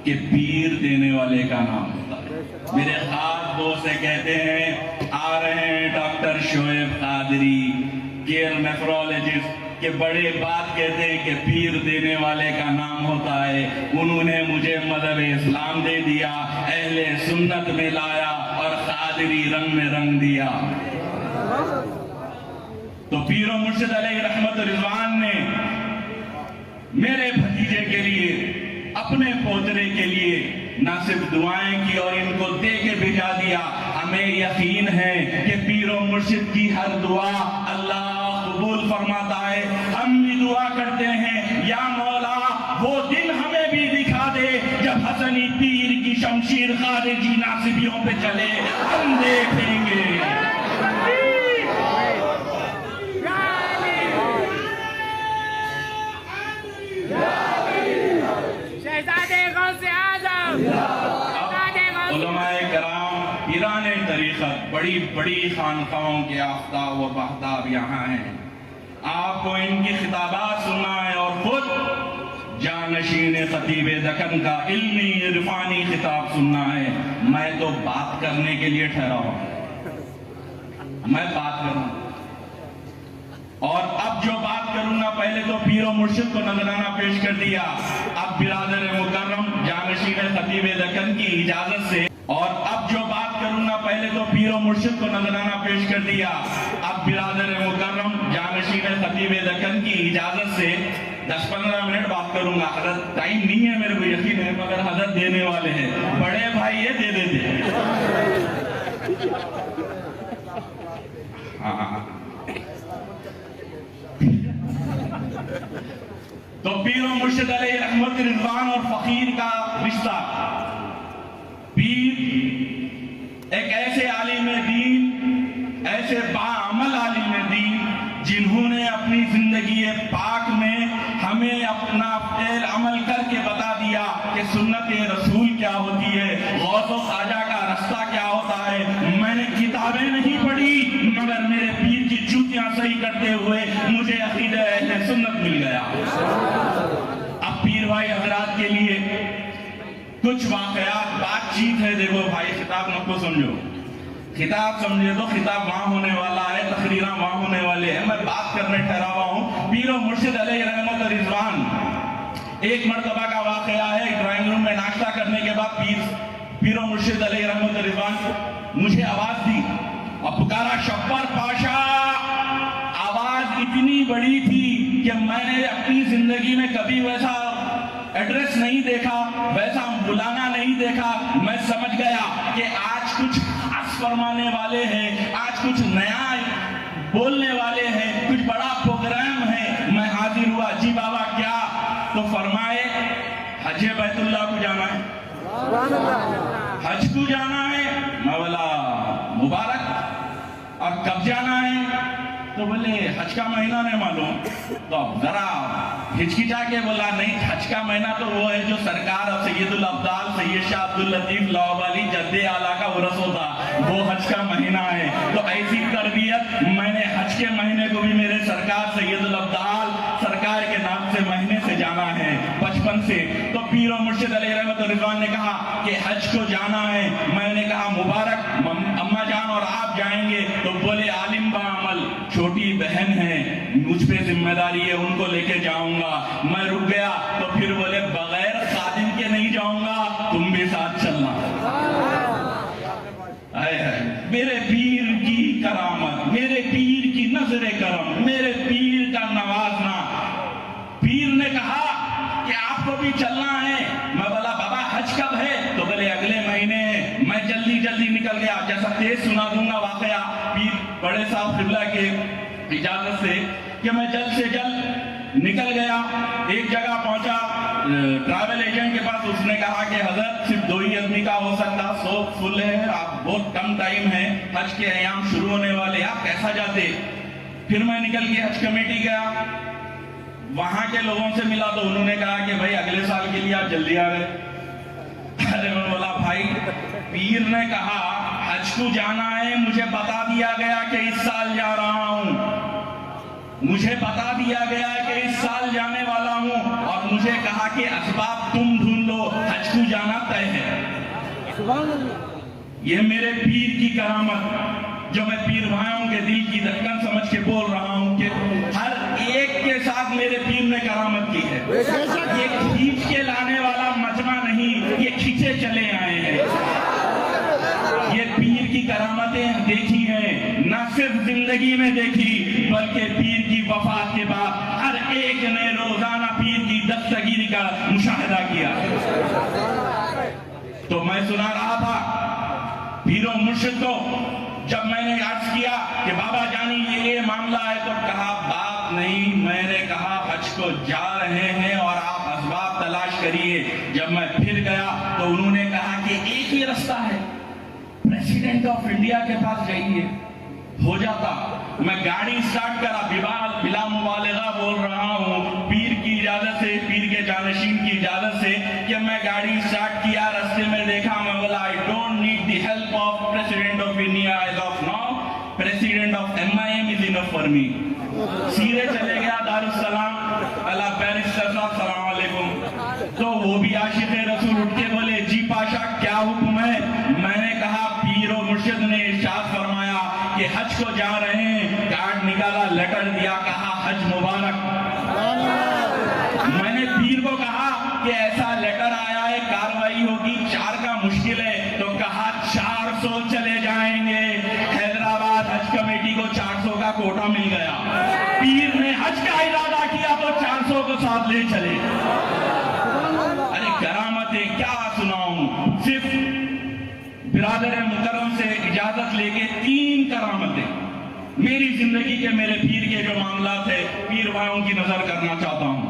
کہ پیر دینے والے کا نام ہوتا ہے۔ میرے خاص دوست سے کہتے ہیں آ رہے ہیں ڈاکٹر شعیب قادری کیئر نیفرولوجسٹ کہ بڑے بات کہتے ہیں کہ پیر دینے والے کا نام ہوتا ہے۔ انہوں نے مجھے مذہب اسلام دے دیا، اہل سنت میں لایا اور قادری رنگ میں رنگ دیا۔ تو پیر و مرشد علیہ رحمت رضوان نے میرے بھتیجے کے لیے، اپنے پوترے کے لیے نہ صرف دعائیں کی اور ان کو دے کے بھیجا دیا۔ ہمیں یقین ہے کہ پیر و مرشد کی ہر دعا اللہ قبول فرماتا ہے۔ ہم بھی دعا کرتے ہیں یا مولا وہ دن ہمیں بھی دکھا دے جب حسنی پیر کی شمشیر خارجی ناصبیوں پہ چلے، ہم دیکھیں گے۔ علماء کرام پیران طریقت بڑی بڑی خانقاہوں کے آفتاب و بہتاب یہاں ہیں۔ آپ کو ان کی خطابات سننا ہے اور خود جانشین خطیب دکن کا علمی عرفانی خطاب سننا ہے۔ میں تو بات کرنے کے لیے ٹھہرا ہوں، میں بات کروں اور اب جو بات کروں گا پہلے تو پیر و مرشد کو نذرانہ پیش کر دیا، اب برادر مکرم جانشین خطیب دکن کی اجازت سے، اور اب جو بات کروں گا پہلے تو پیر و مرشد کو نذرانہ پیش کر دیا، اب برادر مکرم جانشین خطیب دکن کی اجازت سے 10-15 منٹ بات کروں گا۔ حضرت ٹائم نہیں ہے، میرے کو یقین ہے، مگر حضرت دینے والے ہیں، بڑے بھائی یہ دے دیتے۔ تو پیر و مرشد علیہ رحمت رضوان اور فقیر کا رشتہ، پیر ایک ایسے عالم دین، ایسے باعمل عالم دین جنہوں نے اپنی زندگی پاک میں ہمیں اپنا فعل عمل کر کے بتا دیا کہ سنت رسول کیا ہوتی ہے، غوث و خواجہ کا رستہ کیا ہوتا ہے۔ میں نے کتابیں نہیں پڑھی مگر میرے پیر کی جوتیاں صحیح کرتے ہوئے مجھے عقیدہ اہل سنت مل گیا۔ اب پیر بھائی حضرات کے لیے کچھ واقعات، بات چیت ہے۔ دیکھو بھائی خطاب مت کو سمجھو، خطاب سمجھے تو خطاب وہاں ہونے والا ہے، تقریراں وہاں ہونے والے ہیں، میں بات کرنے ٹھہرا ہوا ہوں۔ پیر و مرشد علیہ رحمت رضوان، ایک مرتبہ کا واقعہ ہے، ڈرائنگ روم میں ناشتہ کرنے کے بعد پیر و مرشد علیہ رحمت رضوان مجھے آواز دی اور پکارا شبر پاشا۔ آواز اتنی بڑی تھی کہ میں نے اپنی زندگی میں کبھی ویسا ایڈریس نہیں دیکھا، ویسا بلانا نہیں دیکھا۔ میں سمجھ گیا کہ آج کچھ خاص فرمانے والے ہیں، آج کچھ نیا بولنے والے ہیں، کچھ بڑا پروگرام ہے۔ میں حاضر ہوا، جی بابا کیا؟ تو فرمائے حج بیت اللہ کو جانا ہے، حج کو جانا ہے۔ میں بولا مبارک، اور کب جانا ہے؟ تو بولے حج کا مہینہ نہیں معلوم۔ تو اب ذرا ہچکچا کے بولا نہیں، حج کا مہینہ تو وہ ہے جو سرکار اور سید الابدال سید شاہ عبداللطیف لاہوری جد اعلیٰ کا عرس ہوتا، وہ حج کا مہینہ ہے۔ تو ایسی تربیت میں نے حج کے مہینے کو بھی میرے سرکار سید الابدال سرکار کے نام سے مہینے سے جانا ہے بچپن سے۔ تو پیر و مرشد علیہ رحمت رضوان نے کہا کہ حج کو جانا ہے۔ میں نے کہا مبارک، اماں جان اور آپ جائیں گے؟ تو بولے عالم باعمل، چھوٹی بہن ہے، مجھ پہ ذمہ داری ہے، ان کو لے کے جاؤں گا۔ میں رک گیا تو پھر بولے بغیر خادم کے نہیں جاؤں گا، تم بھی ساتھ چلنا۔ میرے پیر کی کرامت، میرے پیر کی نظر کرم، میرے پیر کا نوازنا۔ پیر نے کہا کہ آپ کو بھی چلنا ہے۔ میں بولا بابا حج کب ہے؟ تو بولے اگلے مہینے ہے۔ میں جلدی نکل گیا، جیسا تیز سنا دوں گا واقعہ پیر بڑے صاحب قبلہ کے اجازت سے کہ میں جلد سے جلد نکل گیا۔ ایک جگہ پہنچا، ٹریول ایجنٹ کے پاس، اس نے کہا کہ حضرت صرف 2 ہی آدمی کا ہو سکتا، سوپ فل ہے، آپ بہت کم ٹائم ہے، حج کے ایام شروع ہونے والے، آپ کیسا جاتے؟ پھر میں نکل کے حج کمیٹی گیا، وہاں کے لوگوں سے ملا تو انہوں نے کہا کہ بھائی اگلے سال کے لیے آپ جلدی آ گئے۔ ارے میں بولا بھائی پیر نے کہا حج کو جانا ہے، مجھے بتا دیا گیا کہ اس سال جا رہا ہوں، مجھے بتا دیا گیا کہ اس سال جانے والا ہوں، اور مجھے کہا کہ اسباب تم ڈھونڈ لو، حج کو جانا یہ میرے پیر کی کرامت، جو میں پیر بھائیوں کے دل کی دھڑکن سمجھ کے بول رہا ہوں کہ ہر ایک کے ساتھ میرے پیر نے کرامت کی ہے۔ یہ کھینچ کے لانے والا مجمع نہیں، یہ کھینچے چلے آئے ہیں۔ یہ پیر کی کرامتیں دیکھی ہیں، نہ صرف زندگی میں دیکھی بلکہ پیر کی وفات کے بعد ہر ایک نے روزانہ پیر کی دستگیری کا مشاہدہ کیا۔ تو میں سنا رہا تھا پیر و مرشد کو، جب میں نے عرض کیا کہ بابا جانی یہ معاملہ ہے، تو کہا بات نہیں، میں نے کہا حج کو جا رہے ہیں اور آپ اسباب تلاش کریے۔ جب میں پھر گیا تو انہوں نے کہا کہ ایک ہی رستہ ہے، پریزیڈنٹ آف انڈیا کے پاس جائیے، ہو جاتا۔ میں گاڑی سٹارٹ کرا، بلا مبالغہ بول رہا ہوں، پیر کی اجازت سے، پیر کے جانشین کی اجازت سے کہ میں گاڑی سٹارٹ کیا، رستے میں دیکھا، میں بولا I don't need the help of President of India as of now, President of MIM is enough for me۔ سیدھے چلے گیا دارالسلام، اللہ بیرسٹر صاحب السلام علیکم۔ تو وہ بھی عاشق رسول اٹھ کے بولے جی پاشا کیا حکم ہے؟ میں نے کہا پیر و مرشد نے ارشاد فرمایا کہ حج کو جا رہے ہیں، کارڈ نکالا، لیٹر دیا، کہا حج مبارک۔ میں نے پیر کو کہا کہ ایسا لیٹر آیا ہے، کاروائی ہوگی، 4 کا مشکل ہے، تو کہا 400 چلے جائیں گے۔ حیدرآباد حج کمیٹی کو 400 کا کوٹا مل گیا، پیر نے حج کا ارادہ کیا تو 400 کو ساتھ لے چلے۔ ارے کرامتیں کیا سناؤں، صرف برادر مکرم سے اجازت لے کے 3 کرامتیں میری زندگی کے، میرے پیر کے جو معاملات ہیں، پیر بھائیوں کی نظر کرنا چاہتا ہوں۔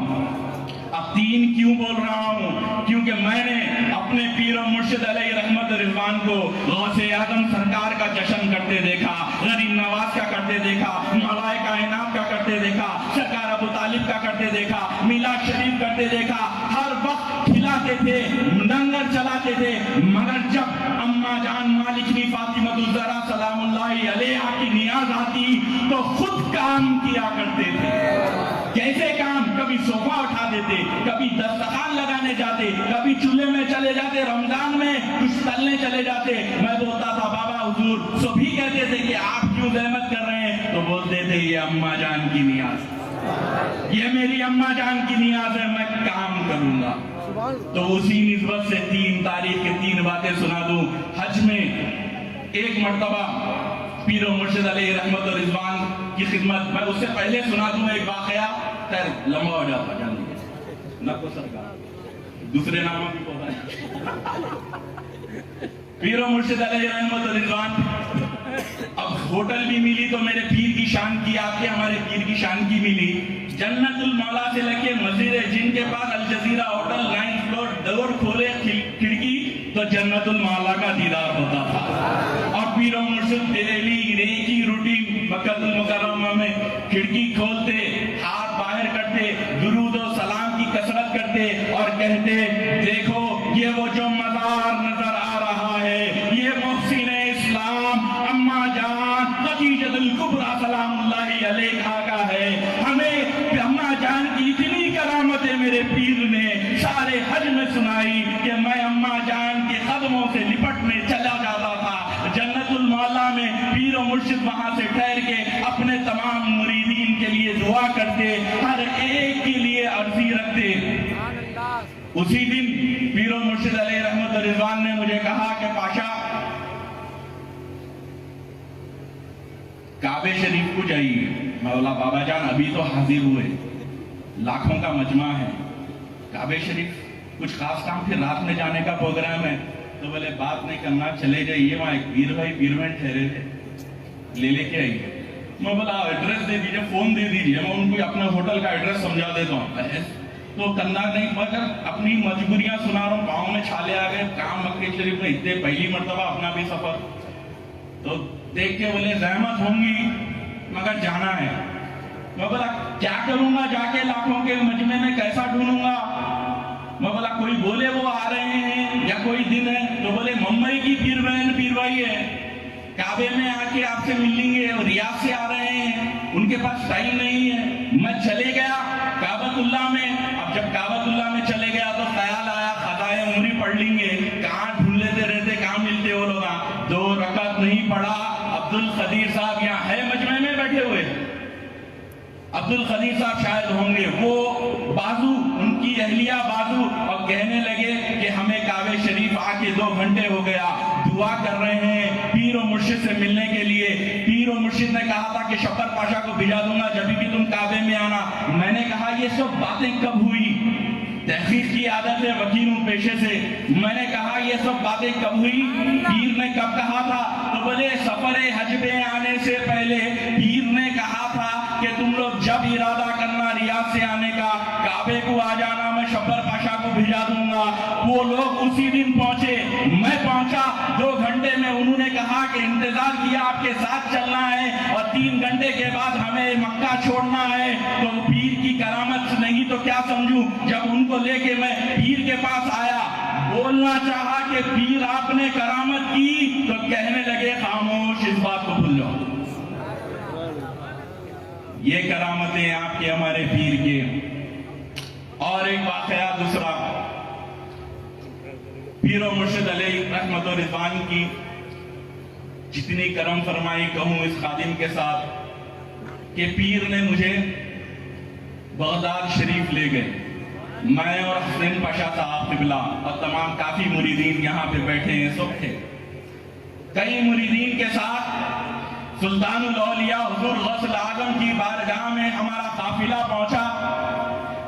اب 3 کیوں بول رہا ہوں؟ کیونکہ میں نے اپنے پیر و مرشد علیہ رحمت رضوان کو غوث اعظم سرکار کا جشن کرتے دیکھا، غریب نواز کا کرتے دیکھا، ملائے کائنات کا کرتے دیکھا، سرکار ابو طالب کا کرتے دیکھا، میلاد شریف کرتے دیکھا، ہر وقت کھلاتے تھے، لنگر چلاتے تھے، مگر جب اماں جان مالکنی فاطمہ الزہرا سلام اللہ علیہا کی نیاز آتی تو خود کام کیا کرتے تھے۔ کیسے کام؟ کبھی صوفہ اٹھا دیتے، کبھی دسترخوان لگانے جاتے، کبھی چولہے میں چلے جاتے، رمضان میں کچھ تلنے چلے جاتے۔ میں بولتا تھا بابا حضور، سبھی کہتے تھے کہ آپ کیوں زحمت کر رہے ہیں؟ تو بولتے تھے یہ اماں جان کی نیاز، یہ میری اماں جان کی نیاز ہے، میں کام کروں گا۔ تو اسی نسبت سے 3 تاریخ کے 3 باتیں سنا دوں۔ حج میں ایک مرتبہ پیر و مرشد علیہ رحمت و رضوان کی خدمت، میں اس سے پہلے سنا دوں ایک واقعہ، خیر لمبا ہو جاتا جان نہ کو سرکار دوسرے ناموں بھی پودا ہے۔ پیر و مرشد علیہ رحمت و رضوان، اب ہوٹل بھی ملی تو میرے پیر کی شان کی، آپ کے ہمارے پیر کی شان کی ملی۔ جنت المولا سے لگے مسجد جن کے پاس الجزیرہ ہوٹل 9 فلور، ڈور کھولے کھڑکی تو جنت المولا کا دیدار ہوتا تھا۔ اور پیر و مرشد ڈیلی ایک ہی روٹین، مکہ المکرمہ میں کھڑکی کھولتے، ہاتھ باہر کرتے، درود و سلام کی کثرت کرتے اور کہتے دیکھو یہ وہ جو مزار نظر آ رہا ہے، یہ محسن اسلام اماں جان خدیجہ الکبریٰ سلام اللہ علیہا کا ہے۔ ہمیں اماں جان کی اتنی کرامتیں میرے پیر نے سارے حج میں سنائی کہ میں اماں جان کے قدموں سے لپٹنے چلا جاتا تھا۔ جنت المولا میں پیر و مرشد وہاں سے ٹھہر کے اپنے تمام مریدین کے لیے دعا کرتے، ہر ایک کے لیے عرضی رکھتے۔ اسی دن پیر و مرشد علیہ رحمت رضوان نے مجھے کہا کہ پاشا کعبے شریف کو جائیے۔ میں بولا بابا جان ابھی تو حاضر ہوئے، لاکھوں کا مجمع ہے، کعبے شریف کچھ خاص کام پھر رات میں جانے کا پروگرام ہے؟ تو بولے بات نہیں کرنا، چلے جائیے، وہاں ایک پیر بھائی پیرمنٹ ٹھہرے تھے، لے کے آئیے۔ میں بولا ایڈریس دے دیجئے، فون دے دیجئے، میں ان کو اپنا ہوٹل کا ایڈریس سمجھا دیتا ہوں۔ تو کرنا نہیں، مگر اپنی مجبوریاں سنا رہا ہوں، پاؤں میں چھالے آ گئے، کام مکہ شریف میں اتنے پہلی مرتبہ اپنا بھی سفر، تو دیکھ کے بولے زحمت ہوں گی مگر جانا ہے۔ میں بولا کیا کروں گا جا کے لاکھوں کے مجمع میں، کیسا ڈھونڈوں گا؟ میں بولا کوئی بولے وہ آ رہے ہیں یا کوئی دن ہے؟ تو بولے ممبئی کی پیر بہن پیر بھائی ہے، کعبے میں آ کے آپ سے ملیں گے، اور ریاض سے آ رہے ہیں، ان کے پاس ٹائم نہیں ہے۔ میں چلے گیا کعبۃ اللہ میں۔ اب جب کعبۃ اللہ میں چلے گیا تو خیال آیا قضائے عمری پڑھ لیں گے، کہاں ڈھونڈ لیتے رہتے، کہاں عبد القدیر صاحب شاید ہوں گے، وہ بازو، ان کی اہلیہ بازو، اور کہنے لگے کہ ہمیں کعبہ شریف آ کے 2 گھنٹے ہو گیا، دعا کر رہے ہیں پیر و مرشد سے ملنے کے لیے۔ پیر و مرشد نے کہا تھا کہ شبر پاشا کو بھیجا دوں گا، جبھی بھی تم کعبے میں آنا۔ میں نے کہا یہ سب باتیں کب ہوئی؟ تحقیق کی عادت ہے، وکیل ہوں پیشے سے۔ میں نے کہا یہ سب باتیں کب ہوئی؟ پیر نے کب کہا تھا؟ تو بولے سفر حج پہ آنے سے پہلے پیر نے کہا تھا کہ تم لوگ جب ارادہ کرنا ریاض سے آنے کا، کعبے کو آ جانا، میں شبر پاشا کو بھیجا دوں گا۔ وہ لوگ اسی دن پہنچے، میں پہنچا 2 گھنٹے میں، انہوں نے کہا کہ انتظار کیا آپ کے ساتھ چلنا ہے اور 3 گھنٹے کے بعد ہمیں مکہ چھوڑنا ہے۔ تو پیر کی کرامت نہیں تو کیا سمجھوں؟ جب ان کو لے کے میں پیر کے پاس آیا، بولنا چاہا کہ پیر آپ نے کرامت کی، تو کہنے لگے خاموش، اس بات کو بھول جاؤ۔ یہ کرامتیں آپ کے ہمارے پیر کے۔ اور ایک واقعہ دوسرا، پیر و مرشد علیہ رحمت و رضوان کی جتنی کرم فرمائی کہوں اس خادم کے ساتھ کہ پیر نے مجھے بغداد شریف لے گئے، میں اور حسین پاشا صاحب قبلہ اور تمام کافی مریدین یہاں پہ بیٹھے ہیں، سب تھے۔ کئی مریدین کے ساتھ سلطان الاولیاء حضور غوث اعظم کی بارگاہ میں ہمارا قافلہ پہنچا۔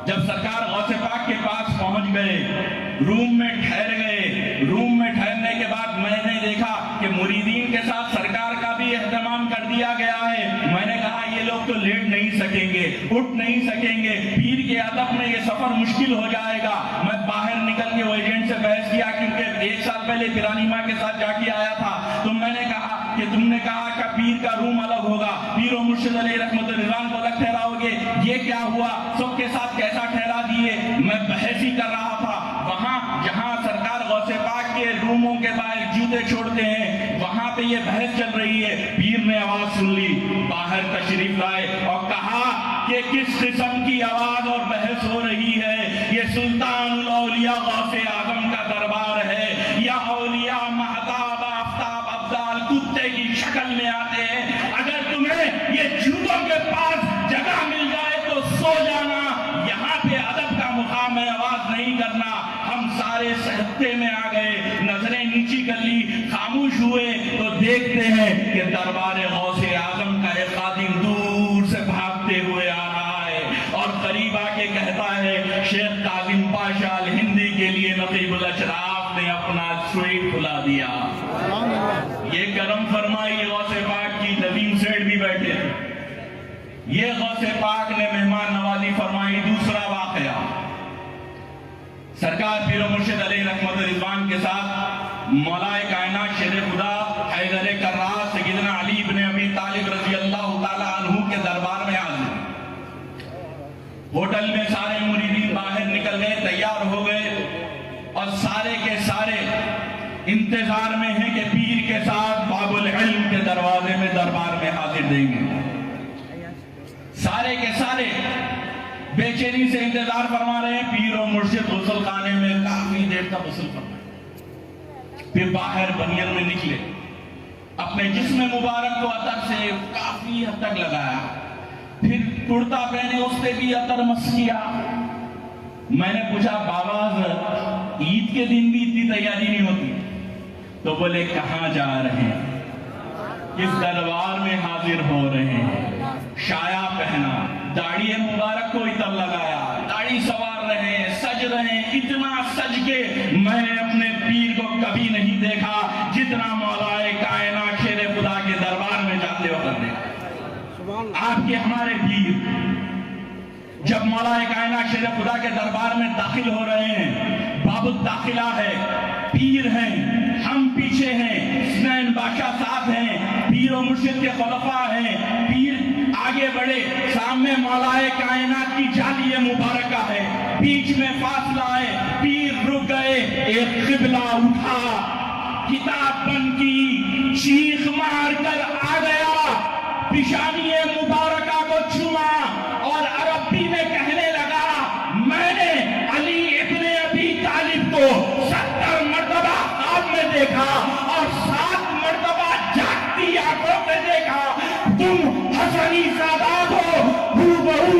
جب سرکار غوث پاک کے پاس پہنچ گئے، روم میں ٹھہر گئے، روم میں ٹھہرنے کے بعد میں نے دیکھا کہ مریدین کے ساتھ سرکار کا بھی اہتمام کر دیا گیا ہے۔ میں نے کہا یہ لوگ تو لیٹ نہیں سکیں گے، اٹھ نہیں سکیں گے، پیر کے ادب میں یہ سفر مشکل ہو جائے گا۔ میں باہر نکل کے وہ ایجنٹ سے بحث کیا، کیونکہ 1 سال پہلے پیرانی ماں کے ساتھ جا کے آیا تھا، تو میں نے کہا کہ تم نے کہا کہ پیر کا روم الگ ہوگا، پیر و مرشد علیہ رحمت رضوان کو الگ ٹھہراؤ گے، یہ کیا ہوا؟ سب کے ساتھ کیسا ٹھہرا دیے؟ میں بحث ہی کر رہا تھا۔ وہاں جہاں سرکار غوث پاک کے روموں کے باہر جوتے چھوڑتے ہیں، وہاں پہ یہ بحث چل رہی ہے۔ پیر نے آواز سن لی، باہر تشریف لائے اور کہا کہ کس قسم کی آواز اور بحث ہو رہی ہے؟ یہ سلطان الاولیاء غوث اعظم کا دربار ہے، یا اولیاء مہتاب آفتاب ابدال کتے کی شکل میں آتے ہیں۔ اگر تمہیں یہ جوتوں کے پاس جگہ مل جائے تو سو جانا، یہاں پہ ادب کا مقام ہے، آواز نہیں کرنا۔ ہم سارے سہتے میں آ گئے، نظریں نیچی کر لی، خاموش ہوئے تو دیکھتے ہیں کہ دربار غوث اعظم کا ایک خادم دور سے بھاگتے ہوئے آ رہا ہے اور قریب آ کے کہتا ہے شیخ کاظم پاشا الہندی کے لیے نقیب الاشراف نے اپنا سوئٹ کھلا دیا۔ یہ کرم فرمائی غوث پاک کی، ندیم سیٹھ بھی بیٹھے، یہ غوث پاک نے مہمان نوازی فرمائی۔ دوسرا واقعہ، سرکار پیر و مرشد علیہ رحمت رضوان کے ساتھ مولائے کائنات شیر خدا حیدر کرار سیدنا علی بن ابی طالب رضی اللہ تعالی عنہ کے دربار میں حاضر۔ ہوٹل میں سارے مریدین باہر نکل گئے، تیار ہو گئے اور سارے کے سارے انتظار میں ہیں کہ پیر کے ساتھ باب العلم کے دروازے میں دربار میں حاضر دیں گے۔ سارے کے سارے بے چینی سے انتظار فرما رہے ہیں۔ پیر و مرشد غسل خانے میں کافی دیر تک غسل فرمائے، پھر باہر بنیل میں نکلے، اپنے جسم مبارک کو عطر سے کافی حد تک لگایا، پھر کرتا پہنے، اس پہ بھی عطر مس کیا۔ میں نے پوچھا بابا عید کے دن بھی اتنی تیاری نہیں ہوتی؟ تو بولے کہاں جا رہے ہیں، کس دربار میں حاضر ہو رہے ہیں۔ شایا پہنا، داڑھی مبارک کو عطر لگایا، داڑھی سوار رہے، سج رہے، اتنا سج کے میں نے اپنے پیر کو کبھی نہیں دیکھا جتنا مولا کائنات شیر خدا کے دربار میں جاتے وقت دیکھا۔ آپ کے ہمارے پیر جب مولا کائنات شیر خدا کے دربار میں داخل ہو رہے ہیں، باب الداخلہ ہے، پیر ہیں، ہم پیچھے ہیں، حسین بادشاہ صاحب ہیں، پیر و مرشد کے خلفاء ہیں، پیر آگے بڑھے، سامنے مولا کائنات کی جالی مبارکہ ہے، بیچ میں فاصلہ ہے، پیر رک گئے، ایک قبلہ اٹھا، کتاب بند کی، چیخ مار کر آ گیا، پیشانی مبارکہ کو چھوا اور عربی میں کہنے لگا میں نے علی ابن ابی طالب کو 70 مرتبہ خواب میں دیکھا اور 7 مرتبہ جاگتی آنکھوں میں دیکھا، تم حسنی سادات ہو، ہو بہو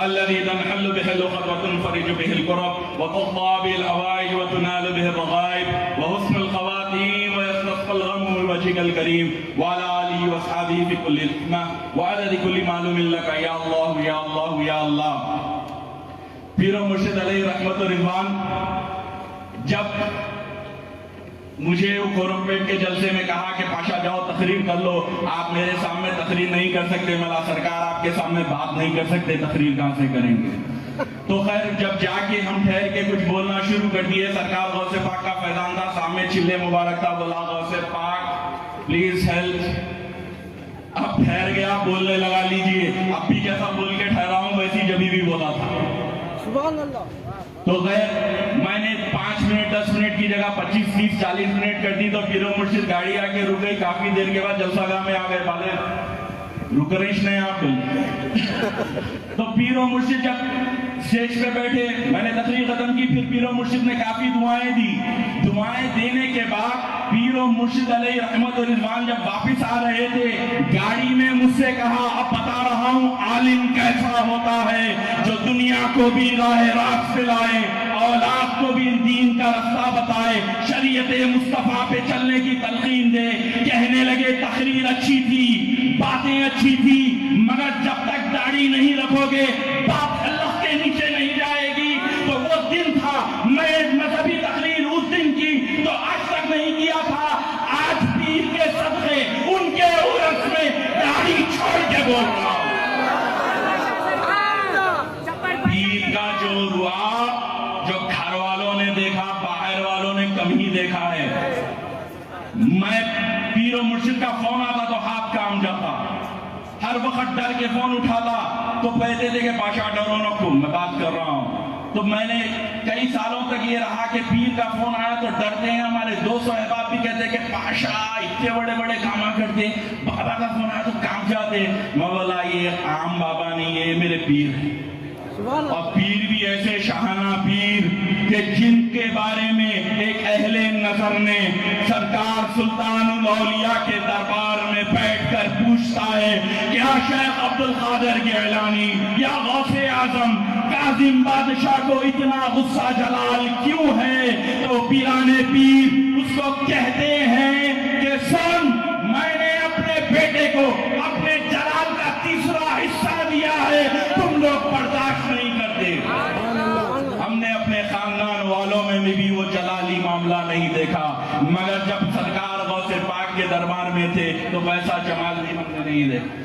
الذي تنحل به العقد وتنفرج به الكرب وتقضى به الحوائج وتنال به الرغائب وحسن الخواتيم ويستسقى الغم من وجهك الكريم وعلى آله وأصحابه في كل حكمة وعدد كل معلوم لك يا الله يا الله يا الله۔ پیر و مرشد علیہ رحمت و رضوان جب مجھے کورمپیٹ کے جلسے میں کہا کہ پاشا جاؤ تقریر کر لو، آپ میرے سامنے تقریر نہیں کر سکتے، ملا سرکار آپ کے سامنے بات نہیں کر سکتے، تقریر کہاں سے کریں گے؟ تو خیر جب جا کے ہم ٹھہر کے کچھ بولنا شروع کر دیے، سرکار غوث پاک کا فیضان تھا، سامنے چلے مبارک تھا، بولا غوث پاک پلیز ہیلپ۔ اب ٹھہر گیا، بولنے لگا لیجئے، اب بھی جیسا بول کے ٹھہرا ہوں ویسی جبھی بھی بولا تھا۔ سبحان اللہ۔ تو غیر میں نے 5 منٹ 10 منٹ کی جگہ 25 30 40 منٹ کر دی، تو پیر و مرشد گاڑی آ کے رک گئی، کافی دیر کے بعد جلسہ گاہ میں آ گئے، بالے رک رہیش نہیں آپ تو پیر و مرشد جب سٹیج پہ بیٹھے، میں نے تقریر ختم کی، پھر پیر و مرشد نے کافی دعائیں دی۔ دعائیں دینے کے بعد پیر و مرشد علیہ رحمت و رضوان جب واپس آ رہے تھے، گاڑی میں مجھ سے کہا اب بتا رہا ہوں عالم کیسا ہوتا ہے جو دنیا کو بھی راہ راست پہ لائے، اولاد کو بھی دین کا رستہ بتائے، شریعت مصطفیٰ پہ چلنے کی تلقین دے۔ کہنے لگے تقریر اچھی تھی، باتیں اچھی تھی، مگر جب تک داڑھی نہیں رکھو گے بات اللہ کے نیچے نہیں جائے گی۔ تو وہ دن تھا، میں مذہبی تقریر اس دن کی تو آج تک نہیں کیا تھا، آج پیر کے صدقے ان کے عرس میں داڑھی چھوڑ کے بول رہا ہوں۔ پیر کا جو روا جو گھر والوں نے دیکھا باہر والوں نے کم ہی دیکھا ہے۔ میں پیر و مرشد کا فون آتا تو ہاتھ کام جاتا، ہر وقت ڈر کے فون اٹھاتا تو کہتے تھے کہ پاشا ڈرو نکو میں بات کر رہا ہوں۔ تو میں نے کئی سالوں تک یہ رہا کہ پیر کا فون آیا تو ڈرتے ہیں، ہمارے دوست و احباب بھی کہتے ہیں کہ پاشا اتنے بڑے بڑے کام کرتے، بابا کا فون آیا تو کام جاتے۔ میں بولا یہ عام بابا نہیں ہے، میرے پیر ہیں، اور پیر بھی ایسے شاہانہ پیر کہ جن کے بارے میں ایک اہل نظر نے سرکار سلطان الاولیاء کے دربار میں بیٹھ کر پوچھتا ہے کیا شیخ عبد القادر گیلانی یا غوث اعظم کاظم بادشاہ کو اتنا غصہ جلال کیوں ہے؟ تو پیران پیر اس کو کہتے ہیں کہ سن، میں نے اپنے بیٹے کو اپنے جلال کا تیسرا حصہ دیا ہے، تم لوگ برداشت نہیں کرتے۔ ہم نے اپنے خاندان والوں میں بھی وہ جلالی معاملہ نہیں دیکھا، مگر جب سرکار غوث پاک کے دربار میں تھے تو ویسا جمال بھی ہم نے نہیں دیکھا۔